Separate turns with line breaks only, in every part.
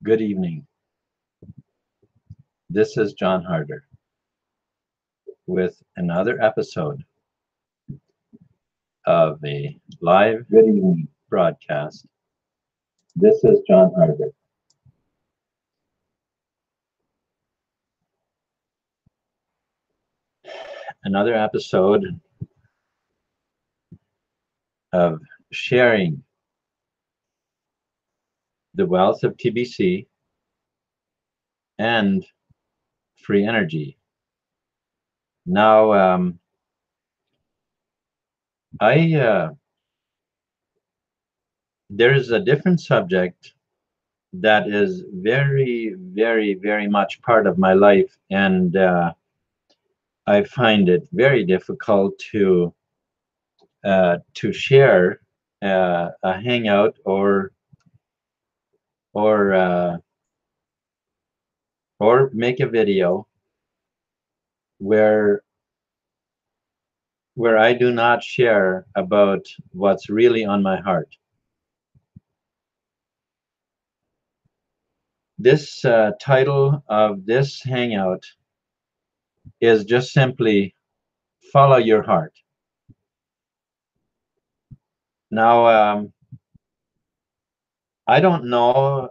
Good evening. This is John Harder with another episode of a live
Good evening.
broadcast.
This is John Harder.
Another episode of sharing the wealth of TBC and free energy. Now, there's a different subject that is very, very, very much part of my life, and I find it very difficult to share a hangout or uh, or make a video where I do not share about what's really on my heart. This title of this hangout is just simply follow your heart. Now, I don't know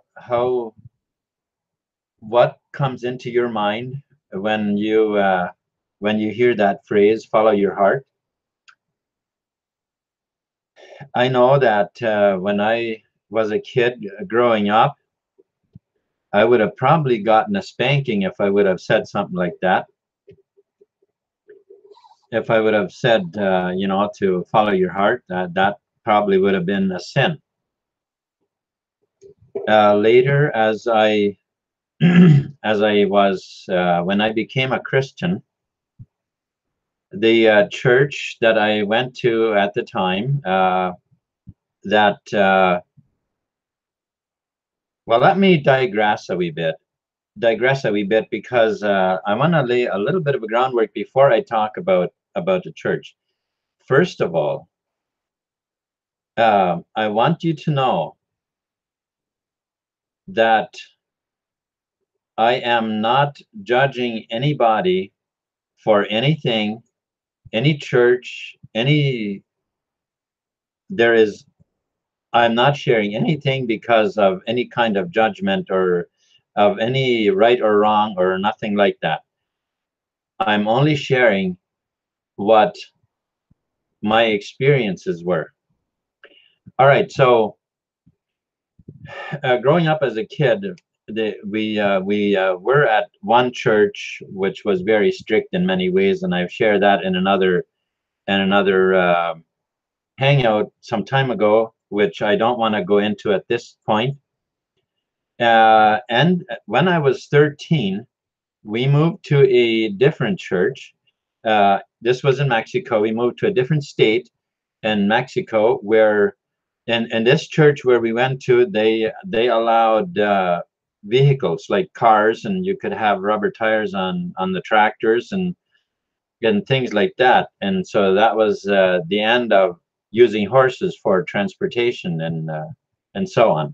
what comes into your mind when you hear that phrase, follow your heart. I know that when I was a kid growing up, I would have probably gotten a spanking if I would have said something like that. If I would have said, to follow your heart, that probably would have been a sin. Later, as I when I became a Christian, the church that I went to at the time, that well, let me digress a wee bit because I want to lay a little bit of a groundwork before I talk about the church. First of all, I want you to know that I am not judging anybody for anything, any church, there is, I'm not sharing anything because of any kind of judgment or of any right or wrong or nothing like that. I'm only sharing what my experiences were. All right, so growing up as a kid, we were at one church which was very strict in many ways, and I've shared that in another hangout some time ago, which I don't want to go into at this point. And when I was 13, we moved to a different church. This was in Mexico. We moved to a different state in Mexico where in this church where we went to, they allowed vehicles like cars, and you could have rubber tires on the tractors and things like that. And so that was the end of using horses for transportation and so on.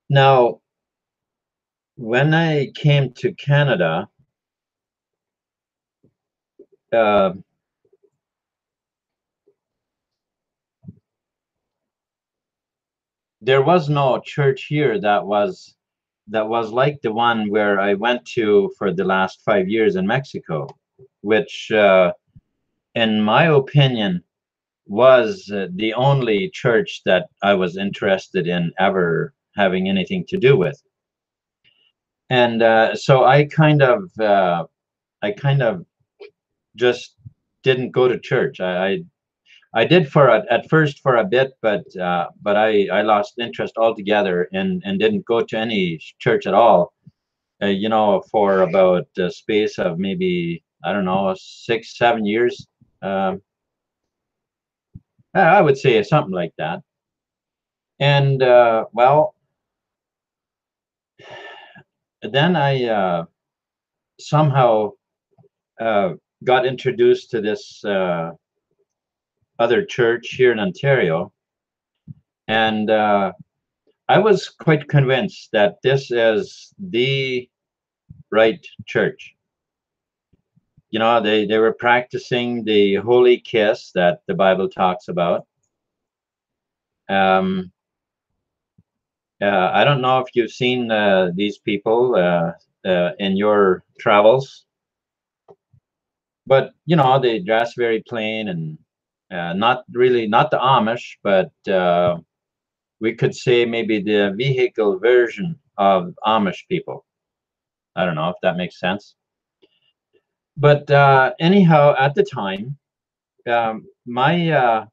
Now, when I came to Canada, uh, there was no church here that was like the one where I went to for the last 5 years in Mexico, which, in my opinion, was the only church that I was interested in ever having anything to do with. And so I kind of just didn't go to church. I did at first for a bit, but I lost interest altogether and didn't go to any church at all. For about a space of maybe, I don't know, 6, 7 years. Um, I would say something like that. And well, then I somehow uh, got introduced to this other church here in Ontario. And I was quite convinced that this is the right church. You know, they were practicing the holy kiss that the Bible talks about. Um, I don't know if you've seen these people in your travels, but you know they dress very plain and not really not the Amish, but we could say maybe the vehicle version of Amish people. I don't know if that makes sense. But anyhow, at the time, my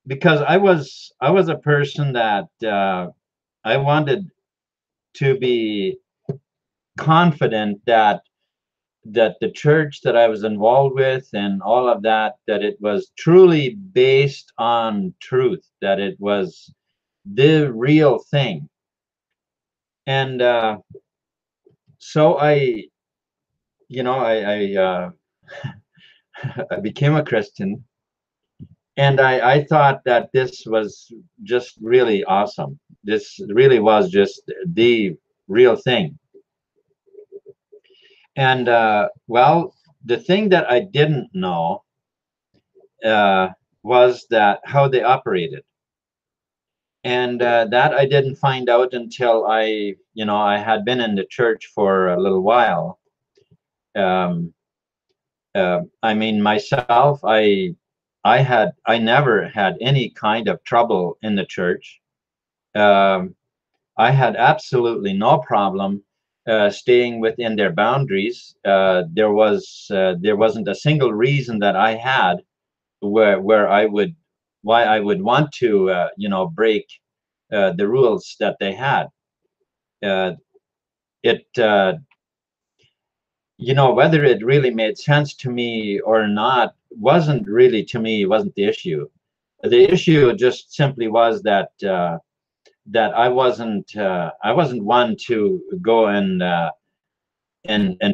because I was a person that I wanted to be confident that the church that I was involved with and all of that, that it was truly based on truth, that it was the real thing. And so I I became a Christian, and I thought that this was just really awesome. This really was just the real thing. And well, the thing that I didn't know uh, was that how they operated, and that I didn't find out until I had been in the church for a little while. Um, I mean, myself, I never had any kind of trouble in the church. Um, I had absolutely no problem staying within their boundaries. There wasn't a single reason that I had where I would why I would want to break the rules that they had. Uh, it Whether it really made sense to me or not wasn't the issue. The issue just simply was that I wasn't one to go and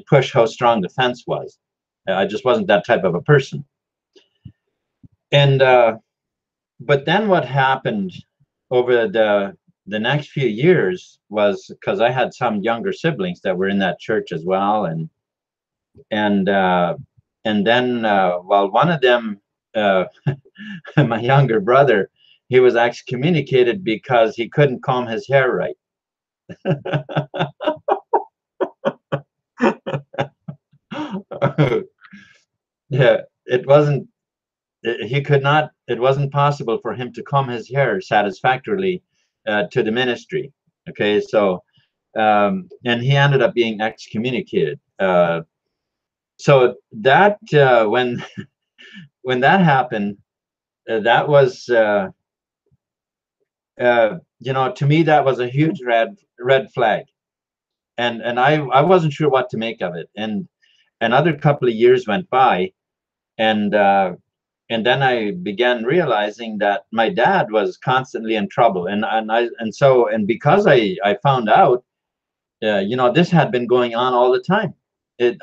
push how strong the fence was. I just wasn't that type of a person. And but then what happened over the next few years was because I had some younger siblings that were in that church as well, and then well, one of them, uh, my younger brother, he was excommunicated because he couldn't comb his hair right. Yeah, it wasn't. He could not. It wasn't possible for him to comb his hair satisfactorily to the ministry. Okay, so and he ended up being excommunicated. So that when that happened, that was to me that was a huge red flag, and I wasn't sure what to make of it. And another couple of years went by, and then I began realizing that my dad was constantly in trouble, and because I found out, this had been going on all the time.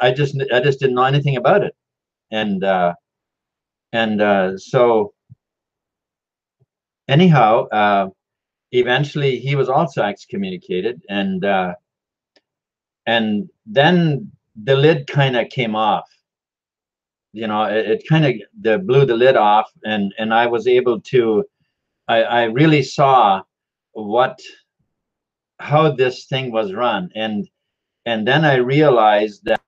I just didn't know anything about it, and so anyhow, eventually he was also excommunicated, and then the lid kind of came off. It kind of blew the lid off, and I was able to. I really saw what how this thing was run, and then I realized that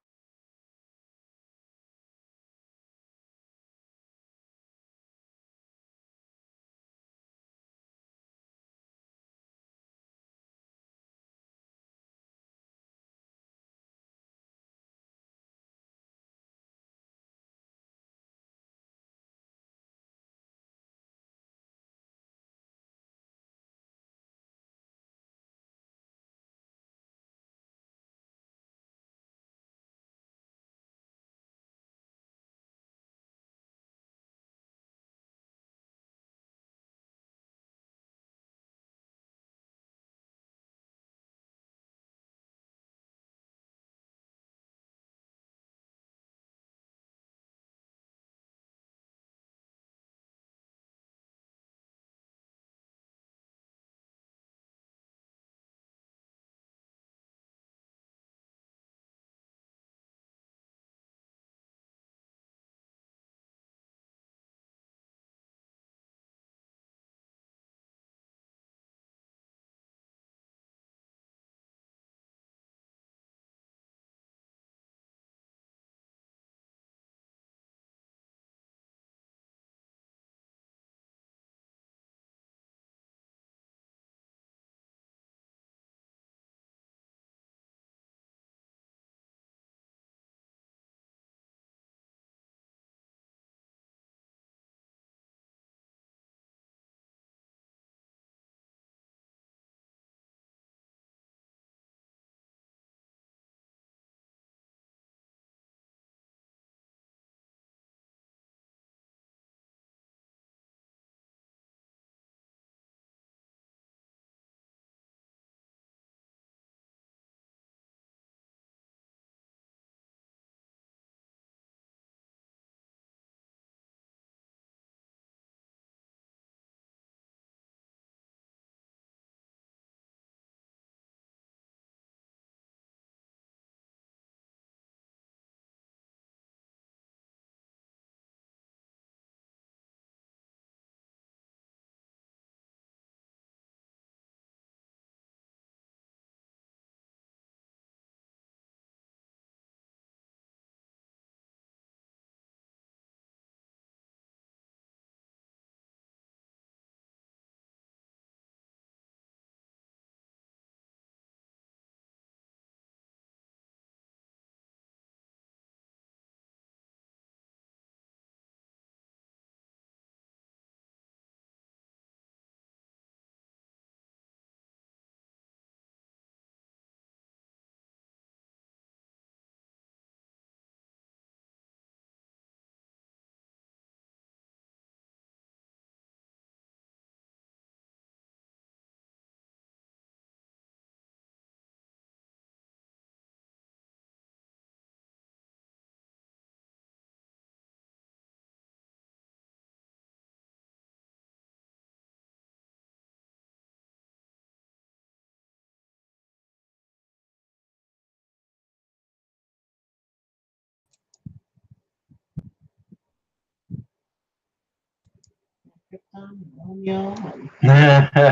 Romeo and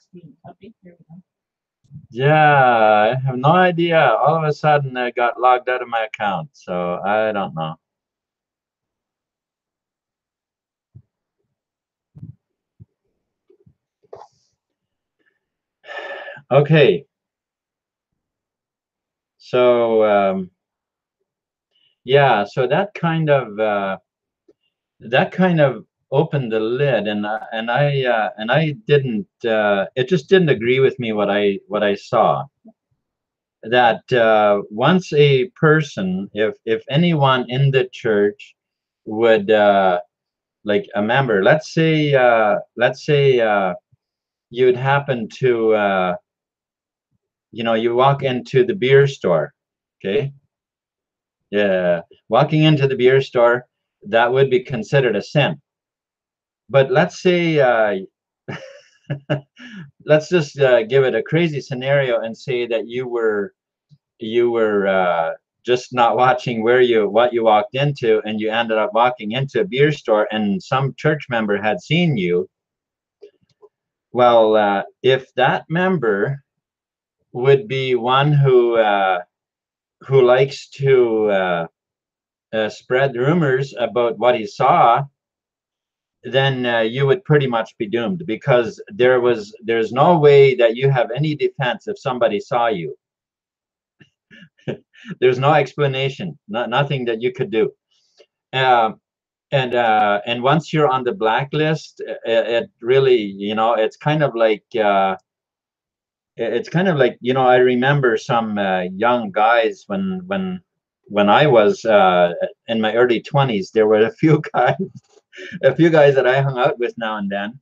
Stephen Puppy. Here we go.
Yeah, I have no idea. All of a sudden, I got logged out of my account, so I don't know. Okay. So yeah, so that kind of opened the lid, and I didn't. It just didn't agree with me what I saw. That once a person, if anyone in the church would like a member, let's say you'd happen to you walk into the beer store, okay? Yeah, walking into the beer store, that would be considered a sin. But let's say let's just give it a crazy scenario and say that you were just not watching what you walked into, and you ended up walking into a beer store, and some church member had seen you. Well, if that member would be one who likes to spread rumors about what he saw, then you would pretty much be doomed, because there's no way that you have any defense if somebody saw you. There's no explanation, nothing that you could do. Um, and once you're on the blacklist, it really, it's kind of like I remember some young guys when I was in my early 20s. There were a few guys that I hung out with now and then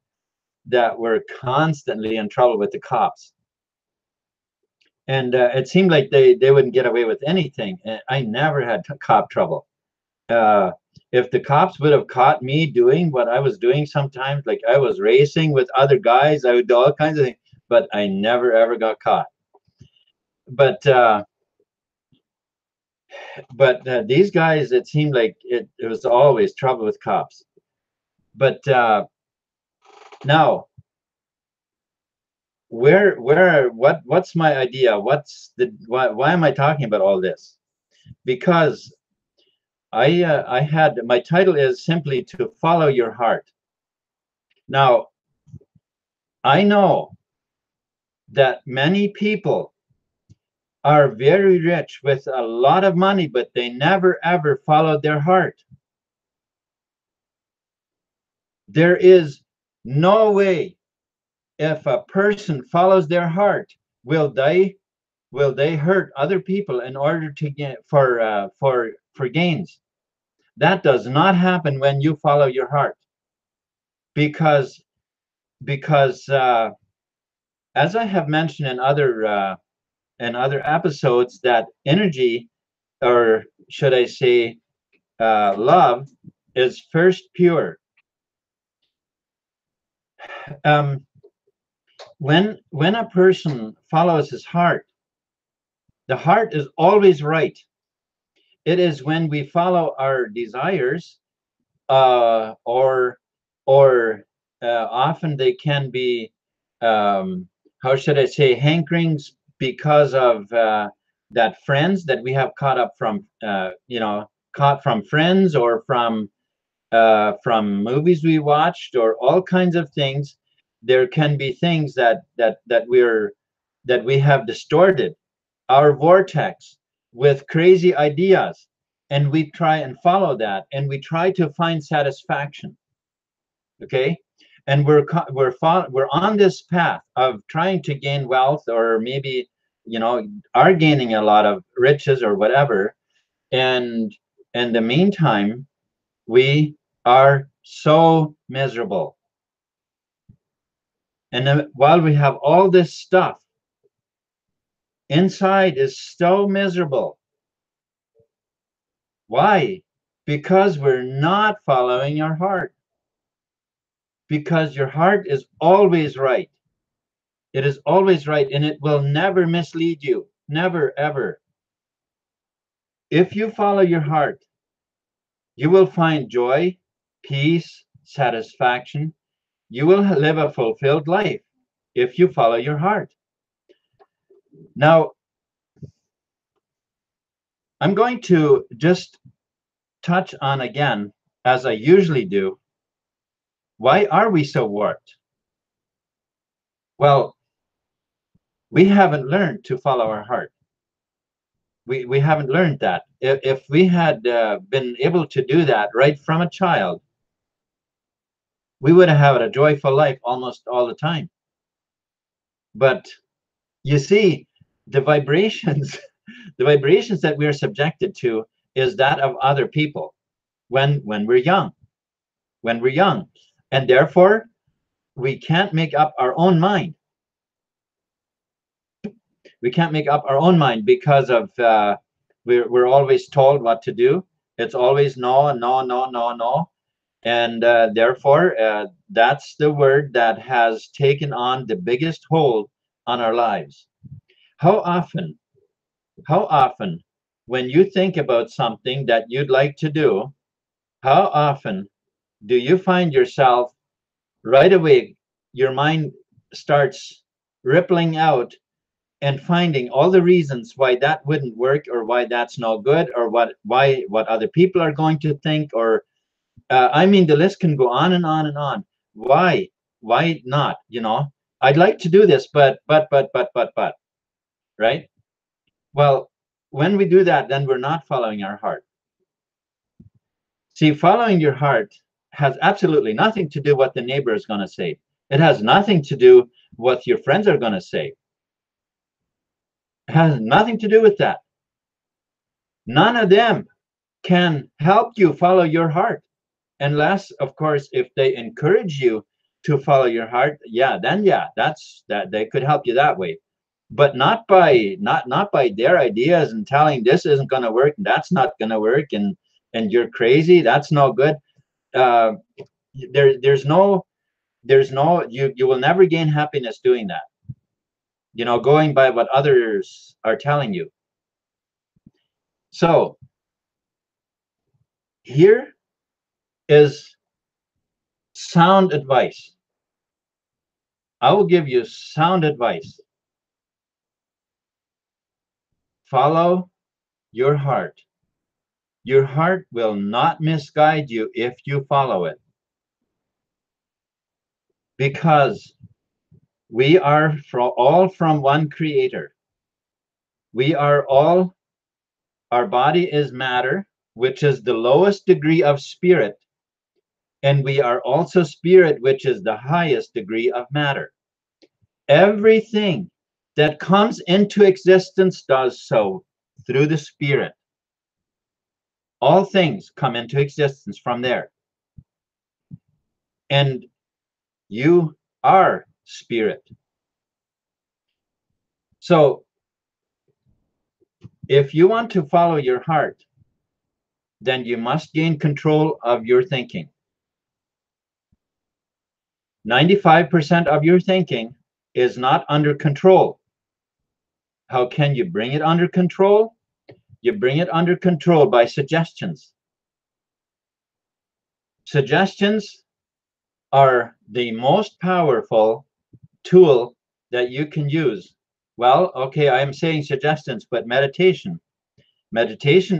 that were constantly in trouble with the cops. And it seemed like they wouldn't get away with anything. And I never had cop trouble. If the cops would have caught me doing what I was doing sometimes, like I was racing with other guys, I would do all kinds of things, but I never ever got caught. But these guys, it seemed like it was always trouble with cops. But now, what's my idea? Why am I talking about all this? Because I had, my title is simply to follow your heart. Now, I know that many people are very rich with a lot of money, but they never ever followed their heart. There is no way, if a person follows their heart, will they hurt other people in order to get for gains. That does not happen when you follow your heart, because as I have mentioned in other episodes, that energy, or should I say love, is first pure. When a person follows his heart, the heart is always right. It is when we follow our desires, or often they can be, how should I say, hankerings, because of that friends that we have caught up from, caught from friends, or from movies we watched, or all kinds of things. There can be things that we have distorted our vortex with crazy ideas, and we try and follow that, and we try to find satisfaction. Okay, and we're on this path of trying to gain wealth, or maybe are gaining a lot of riches or whatever, and in the meantime we are so miserable. And then, while we have all this stuff, inside is so miserable. Why? Because we're not following our heart. Because your heart is always right. It is always right, and it will never mislead you. Never, ever. If you follow your heart, you will find joy, peace, satisfaction. You will live a fulfilled life if you follow your heart. Now, I'm going to just touch on again, as I usually do, why are we so warped? Well, we haven't learned to follow our heart. We haven't learned that. If we had been able to do that right from a child, we would have had a joyful life almost all the time. But you see, the vibrations, the vibrations that we're subjected to is that of other people when we're young, and therefore we can't make up our own mind. We can't make up our own mind because of we're always told what to do. It's always no, no, no, no, no. And therefore, that's the word that has taken on the biggest hold on our lives. How often, when you think about something that you'd like to do, how often do you find yourself right away, your mind starts rippling out and finding all the reasons why that wouldn't work, or why that's no good, or what other people are going to think, or I mean, the list can go on and on and on. Why not? I'd like to do this, but, right? Well, when we do that, then we're not following our heart. See, following your heart has absolutely nothing to do what the neighbor is going to say. It has nothing to do what your friends are going to say. It has nothing to do with that. None of them can help you follow your heart, unless, of course, if they encourage you to follow your heart, that's that they could help you that way, but not by their ideas and telling this isn't going to work, and that's not going to work, and you're crazy, that's no good. There's no you will never gain happiness doing that, going by what others are telling you. So here is sound advice. I will give you sound advice. Follow your heart. Your heart will not misguide you if you follow it. Because we are all from one creator. We are all, our body is matter, which is the lowest degree of spirit. And we are also spirit, which is the highest degree of matter. Everything that comes into existence does so through the spirit. All things come into existence from there. And you are spirit. So if you want to follow your heart, then you must gain control of your thinking. 95% of your thinking is not under control. How can you bring it under control? You bring it under control by suggestions. Suggestions are the most powerful tool that you can use. Well, okay, I am saying suggestions, but meditation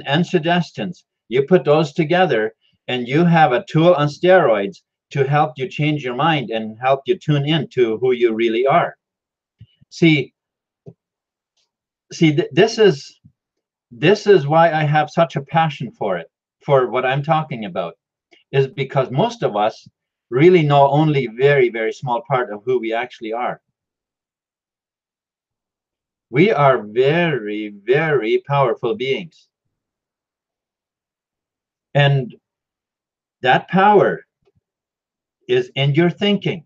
and suggestions, you put those together and you have a tool on steroids to help you change your mind and help you tune in to who you really are. See, this is why I have such a passion for it, for what I'm talking about, is because most of us really know only very, very small part of who we actually are. We are very, very powerful beings. And that power is in your thinking.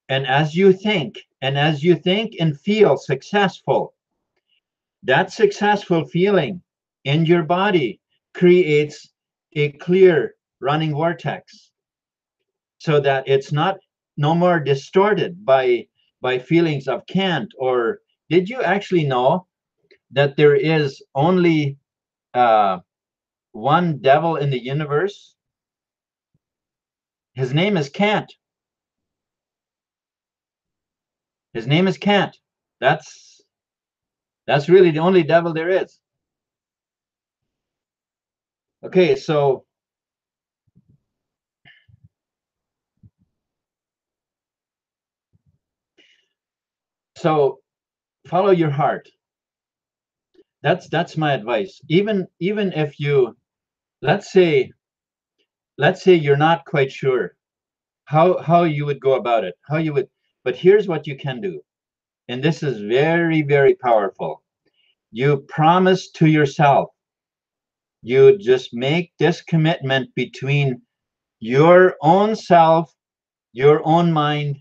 And as you think and feel successful, that successful feeling in your body creates a clear running vortex, so that it's no more distorted by feelings of can't. Or did you actually know that there is only one devil in the universe? His name is Can't. His name is Can't. That's really the only devil there is. Okay, so follow your heart. That's my advice. Even if you, let's say you're not quite sure how you would go about it, but here's what you can do. And this is very, very powerful. You promise to yourself. You just make this commitment between your own self, your own mind,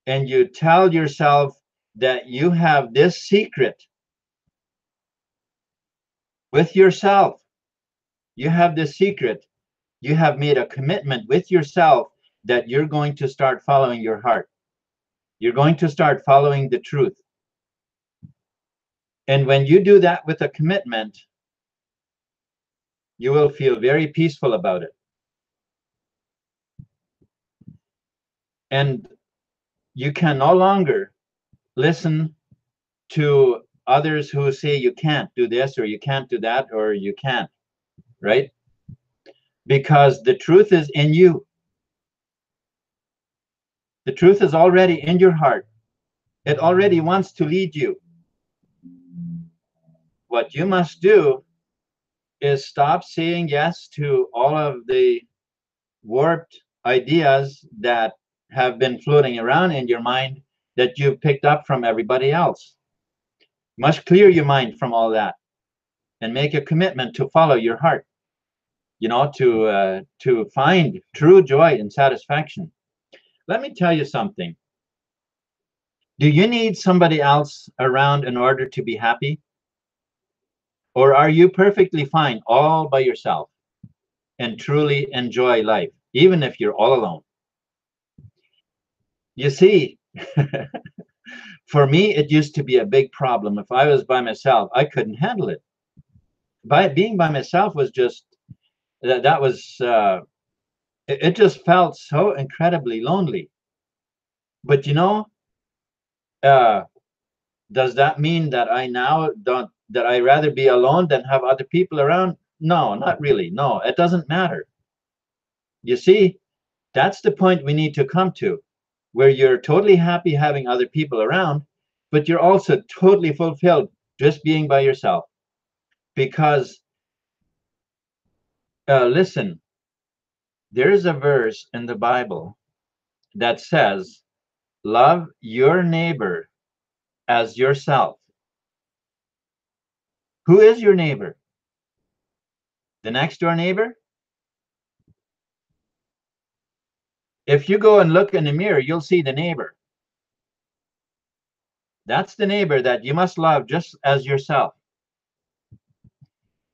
and you tell yourself that you have this secret with yourself. You have this secret. You have made a commitment with yourself that you're going to start following your heart. You're going to start following the truth. And when you do that with a commitment, you will feel very peaceful about it. And you can no longer listen to others who say you can't do this or you can't do that or you can't, right? Because the truth is in you. The truth is already in your heart. It already wants to lead you. What you must do is stop saying yes to all of the warped ideas that have been floating around in your mind that you've picked up from everybody else. You must clear your mind from all that and make a commitment to follow your heart, you know, to find true joy and satisfaction. Let me tell you something. Do you need somebody else around in order to be happy? Or are you perfectly fine all by yourself and truly enjoy life, even if you're all alone? You see, for me, it used to be a big problem. If I was by myself, I couldn't handle it. Being by myself was just, that was, it just felt so incredibly lonely. But you know, does that mean that I now don't, that I rather be alone than have other people around? No, not really. No, it doesn't matter. You see, that's the point we need to come to, where you're totally happy having other people around, but you're also totally fulfilled just being by yourself. Because, listen, there's a verse in the Bible that says, love your neighbor as yourself. Who is your neighbor? The next door neighbor? If you go and look in the mirror, you'll see the neighbor. That's the neighbor that you must love just as yourself.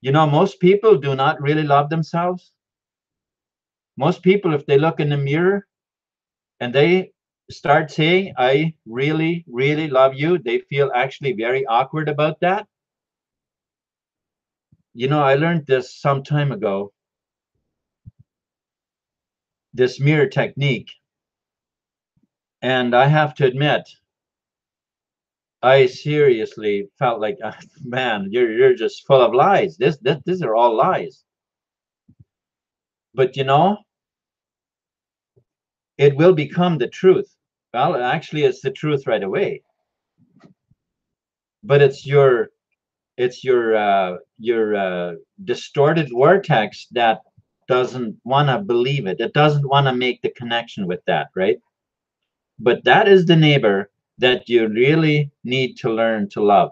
You know, most people do not really love themselves. Most people, if they look in the mirror and they start saying, I really, really love you, they feel actually very awkward about that. You know, I learned this some time ago, this mirror technique. And I have to admit, I seriously felt like, man, you're just full of lies. These are all lies. But you know, it will become the truth. Well, actually, it's the truth right away. But it's your distorted vortex that doesn't want to believe it. It doesn't want to make the connection with that, right? But that is the neighbor that you really need to learn to love.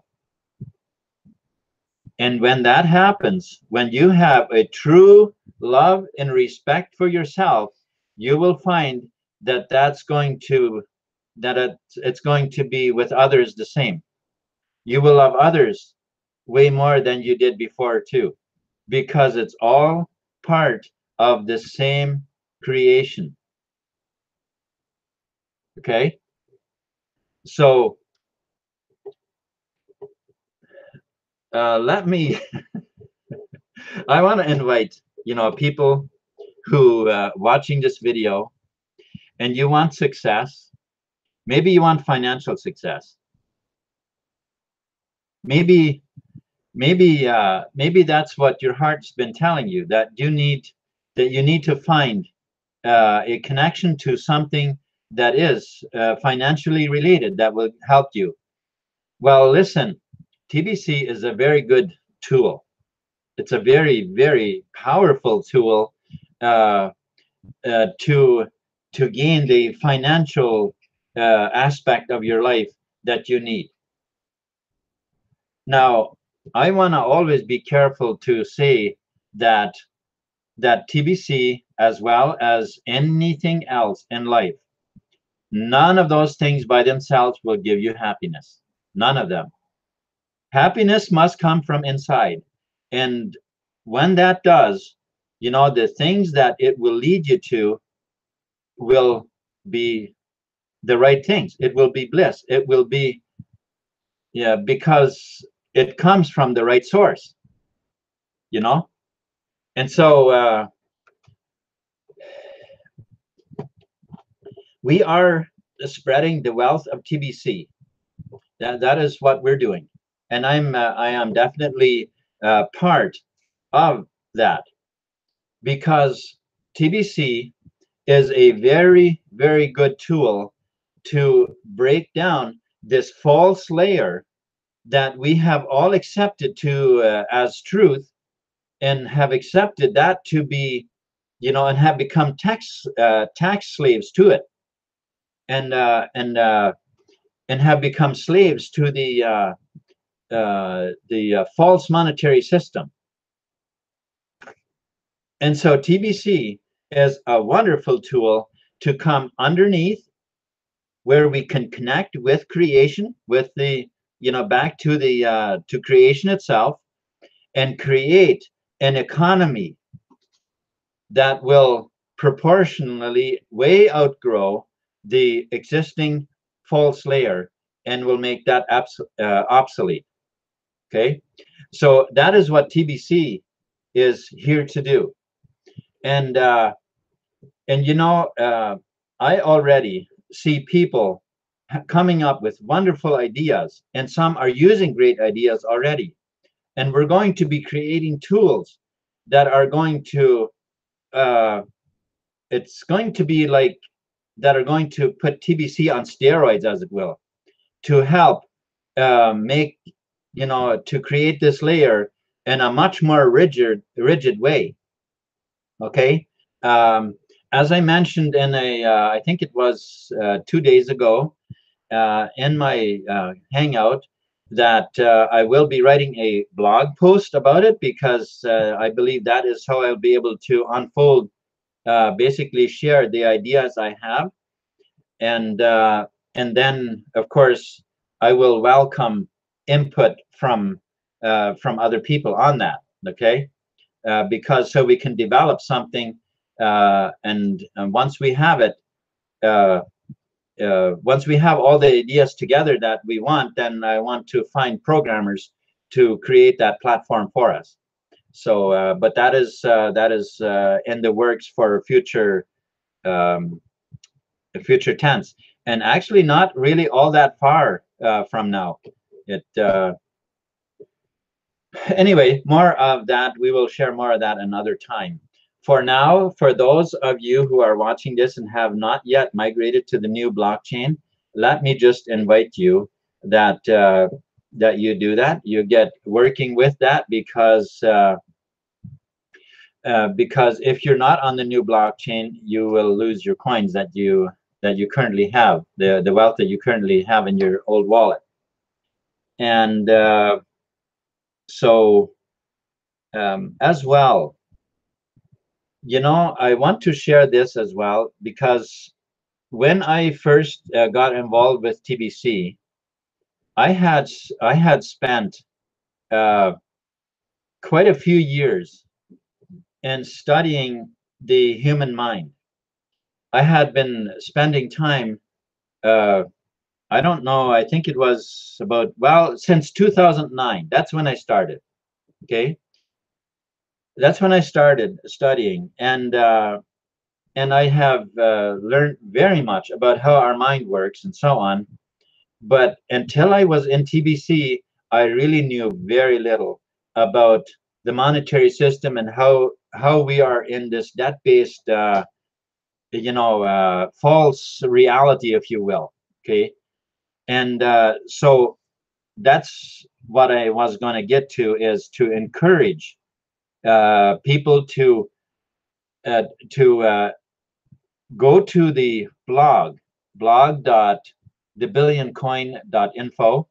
And when that happens, when you have a true love and respect for yourself, you will find that it's going to be with others the same. You will love others way more than you did before too, because it's all part of the same creation. Okay? So let me I want to invite, you know, people who watching this video, and you want success. Maybe you want financial success. Maybe that's what your heart's been telling you, that you need to find a connection to something that is financially related that will help you. Well, listen, TBC is a very good tool. It's a very, very powerful tool to gain the financial aspect of your life that you need. Now, I want to always be careful to say that TBC, as well as anything else in life, none of those things by themselves will give you happiness. None of them. Happiness must come from inside. And when that does, the things that it will lead you to will be the right things. It will be bliss. It will be, because it comes from the right source, And so we are spreading the wealth of TBC. That is what we're doing, and I am definitely part of that, because TBC is a very, very good tool to break down this false layer that we have all accepted to as truth, and have accepted that to be, and have become tax slaves to it, and have become slaves to the false monetary system. And so TBC is a wonderful tool to come underneath, where we can connect with creation, with the, back to the to creation itself, and create an economy that will proportionally way outgrow the existing false layer, and will make that obsolete. Okay, so that is what TBC is here to do. And I already see people coming up with wonderful ideas, and some are using great ideas already. And we're going to be creating tools that are going to it's going to be like that are going to put TBC on steroids, as it will, to help make, to create this layer in a much more rigid way. Okay, as I mentioned in I think it was 2 days ago, in my hangout, that I will be writing a blog post about it, because I believe that is how I'll be able to unfold, basically share the ideas I have, and then of course I will welcome input from other people on that. Okay, because so we can develop something, and once we have it, once we have all the ideas together that we want, then I want to find programmers to create that platform for us. So, but that is in the works for future tense, and actually not really all that far from now. Anyway, more of that. We will share more of that another time. For now, for those of you who are watching this and have not yet migrated to the new blockchain, let me just invite you that that you do that. You get working with that, because if you're not on the new blockchain, you will lose your coins that you currently have, the wealth that you currently have in your old wallet. And so as well, I want to share this as well, because when I first got involved with TBC, I had spent quite a few years in studying the human mind. I had been spending time, I don't know, I think it was about, well, since 2009. That's when I started. Okay, that's when I started studying, and and I have learned very much about how our mind works and so on. But until I was in TBC, I really knew very little about the monetary system and how we are in this debt-based, false reality, if you will. Okay, and so that's what I was going to get to, is to encourage people to go to the blog.thebillioncoin.info.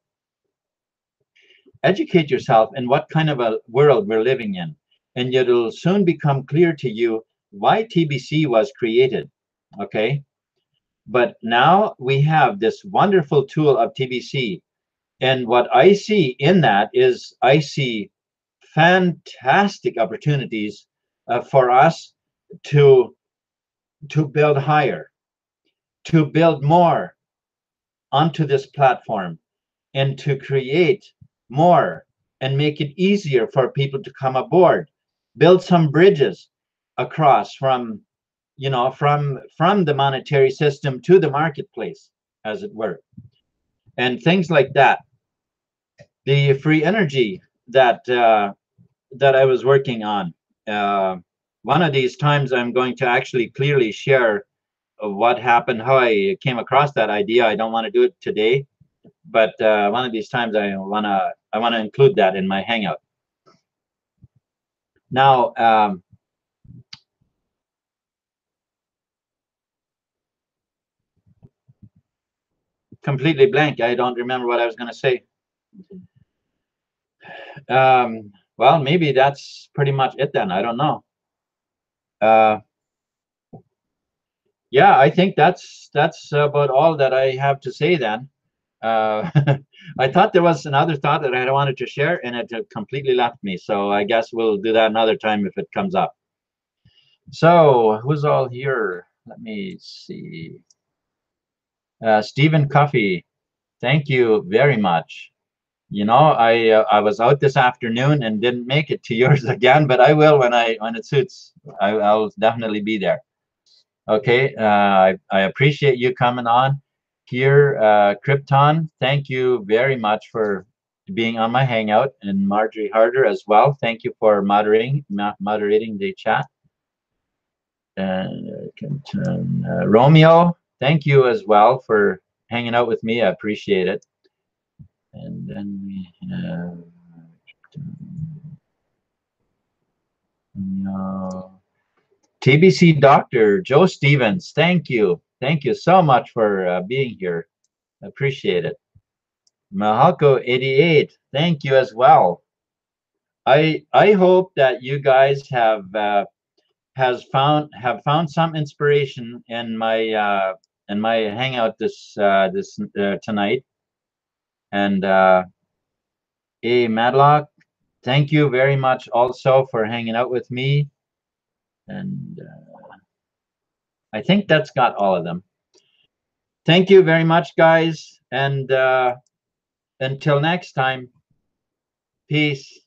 Educate yourself in what kind of a world we're living in, and it'll soon become clear to you why TBC was created. Okay, but now we have this wonderful tool of TBC, and what I see in that is I see fantastic opportunities for us to build higher, to build more onto this platform, and to create more and make it easier for people to come aboard, build some bridges across from from the monetary system to the marketplace, as it were, and things like that. The free energy that that I was working on, one of these times I'm going to actually clearly share what happened, how I came across that idea. I don't want to do it today, but one of these times I wanna include that in my Hangout. Now, completely blank. I don't remember what I was going to say. Well, maybe that's pretty much it then. I don't know. Yeah, I think that's about all that I have to say then. I thought there was another thought that I wanted to share, and it completely left me. So I guess we'll do that another time if it comes up. So who's all here? Let me see. Stephen Cuffey, thank you very much. You know, I was out this afternoon and didn't make it to yours again, but I will when it suits. I'll definitely be there. Okay, I appreciate you coming on here, Krypton. Thank you very much for being on my Hangout, and Marjorie Harder as well. Thank you for moderating the chat. And Romeo, thank you as well for hanging out with me. I appreciate it. And then we have TBC Doctor Joe Stevens. Thank you so much for being here. Appreciate it. Mahalko 88, thank you as well. I hope that you guys have found some inspiration in my Hangout this tonight. And Madlock, thank you very much also for hanging out with me. And I think that's got all of them. Thank you very much, guys. And until next time, peace.